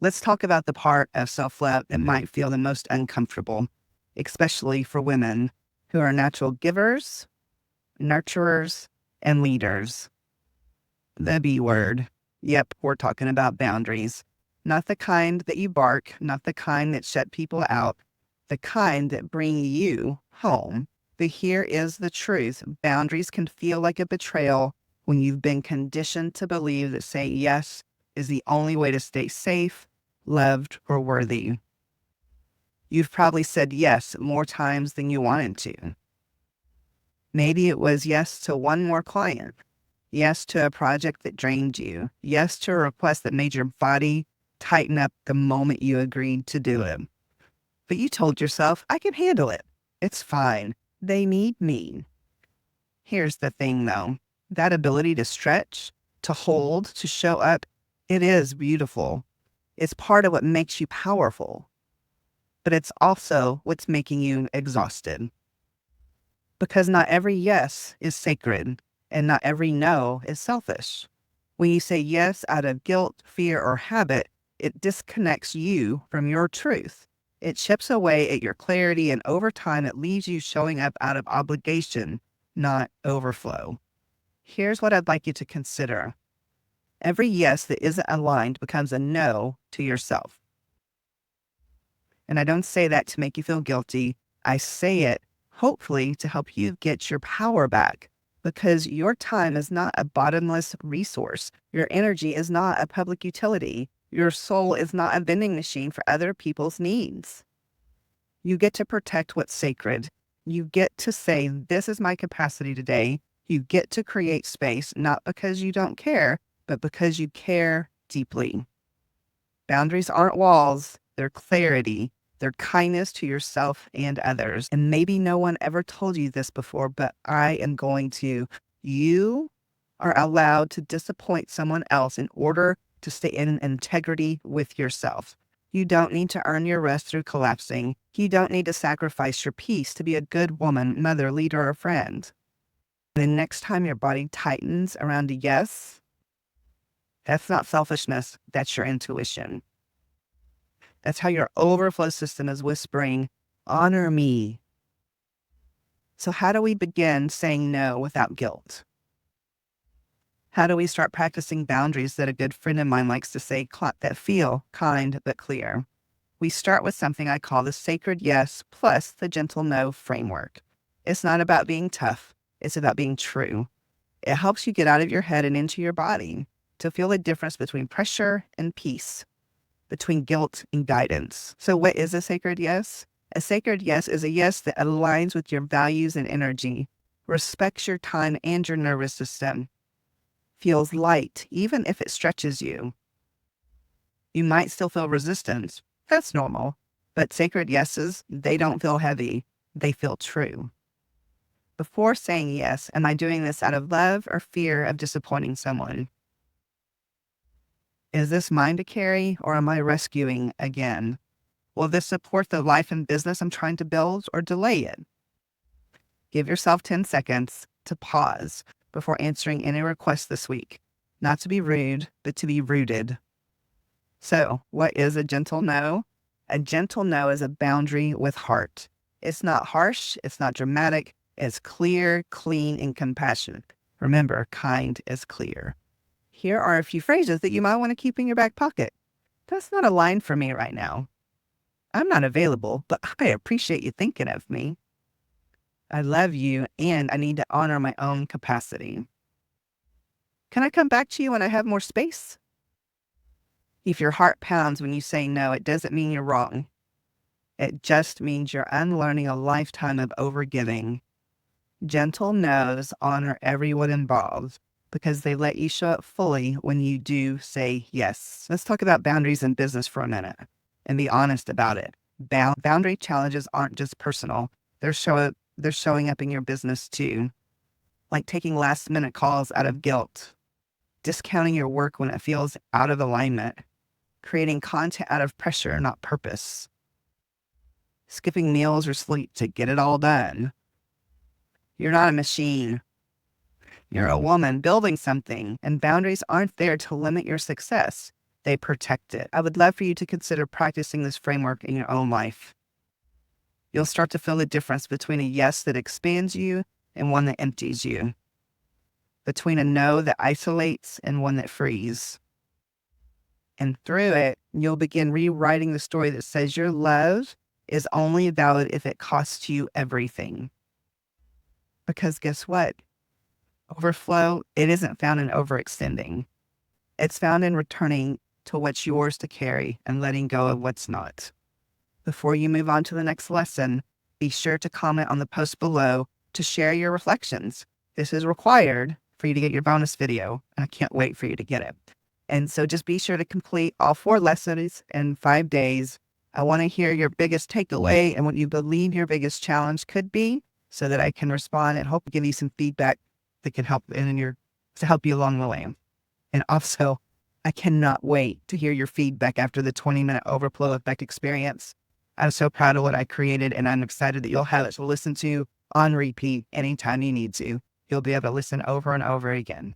Let's talk about the part of self-love that might feel the most uncomfortable, especially for women who are natural givers, nurturers, and leaders. The B word. Yep, we're talking about boundaries. Not the kind that you bark, not the kind that shut people out, the kind that bring you home. But here is the truth. Boundaries can feel like a betrayal when you've been conditioned to believe that saying yes is the only way to stay safe, loved, or worthy. You've probably said yes more times than you wanted to. Maybe it was yes to one more client, yes to a project that drained you, yes to a request that made your body tighten up the moment you agreed to do it. But you told yourself, I can handle it. It's fine. They need me. Here's the thing though, that ability to stretch, to hold, to show up, it is beautiful. It's part of what makes you powerful, but it's also what's making you exhausted. Because not every yes is sacred, and not every no is selfish. When you say yes out of guilt, fear, or habit, it disconnects you from your truth. It chips away at your clarity, and over time, it leaves you showing up out of obligation, not overflow. Here's what I'd like you to consider. Every yes that isn't aligned becomes a no to yourself. And I don't say that to make you feel guilty. I say it hopefully to help you get your power back, because your time is not a bottomless resource. Your energy is not a public utility. Your soul is not a vending machine for other people's needs. You get to protect what's sacred. You get to say, this is my capacity today. You get to create space, not because you don't care, but because you care deeply. Boundaries aren't walls, they're clarity. They're kindness to yourself and others. And maybe no one ever told you this before, but I am going to. You are allowed to disappoint someone else in order to stay in integrity with yourself. You don't need to earn your rest through collapsing. You don't need to sacrifice your peace to be a good woman, mother, leader, or friend. The next time your body tightens around a yes, that's not selfishness, that's your intuition. That's how your overflow system is whispering, honor me. So how do we begin saying no without guilt? How do we start practicing boundaries that a good friend of mine likes to say that feel kind but clear? We start with something I call the sacred yes plus the gentle no framework. It's not about being tough. It's about being true. It helps you get out of your head and into your body to feel the difference between pressure and peace, between guilt and guidance. So what is a sacred yes? A sacred yes is a yes that aligns with your values and energy, respects your time and your nervous system, feels light, even if it stretches you. You might still feel resistance. That's normal. But sacred yeses, they don't feel heavy. They feel true. Before saying yes, am I doing this out of love or fear of disappointing someone? Is this mine to carry, or am I rescuing again? Will this support the life and business I'm trying to build, or delay it? Give yourself 10 seconds to pause before answering any requests this week. Not to be rude, but to be rooted. So, what is a gentle no? A gentle no is a boundary with heart. It's not harsh, it's not dramatic, it's clear, clean, and compassionate. Remember, kind is clear. Here are a few phrases that you might want to keep in your back pocket. That's not a line for me right now. I'm not available, but I appreciate you thinking of me. I love you, and I need to honor my own capacity. Can I come back to you when I have more space? If your heart pounds when you say no, it doesn't mean you're wrong. It just means you're unlearning a lifetime of overgiving. Gentle no's honor everyone involved because they let you show up fully when you do say yes. Let's talk about boundaries in business for a minute and be honest about it. Boundary challenges aren't just personal. They're showing up in your business too. Like taking last minute calls out of guilt, discounting your work when it feels out of alignment, creating content out of pressure, not purpose, skipping meals or sleep to get it all done. You're not a machine. You're a woman building something, and boundaries aren't there to limit your success. they protect it. I would love for you to consider practicing this framework in your own life. You'll start to feel the difference between a yes that expands you and one that empties you, between a no that isolates and one that frees. And through it, you'll begin rewriting the story that says your love is only valid if it costs you everything. Because guess what? Overflow, it isn't found in overextending. It's found in returning to what's yours to carry and letting go of what's not. Before you move on to the next lesson, be sure to comment on the post below to share your reflections. This is required for you to get your bonus video, and I can't wait for you to get it. And so just be sure to complete all 4 lessons in 5 days. I want to hear your biggest takeaway and what you believe your biggest challenge could be so that I can respond and hope to give you some feedback that can help to help you along the way. And also, I cannot wait to hear your feedback after the 20-minute Overflow Effect experience. I'm so proud of what I created, and I'm excited that you'll have it to listen to on repeat anytime you need to. You'll be able to listen over and over again.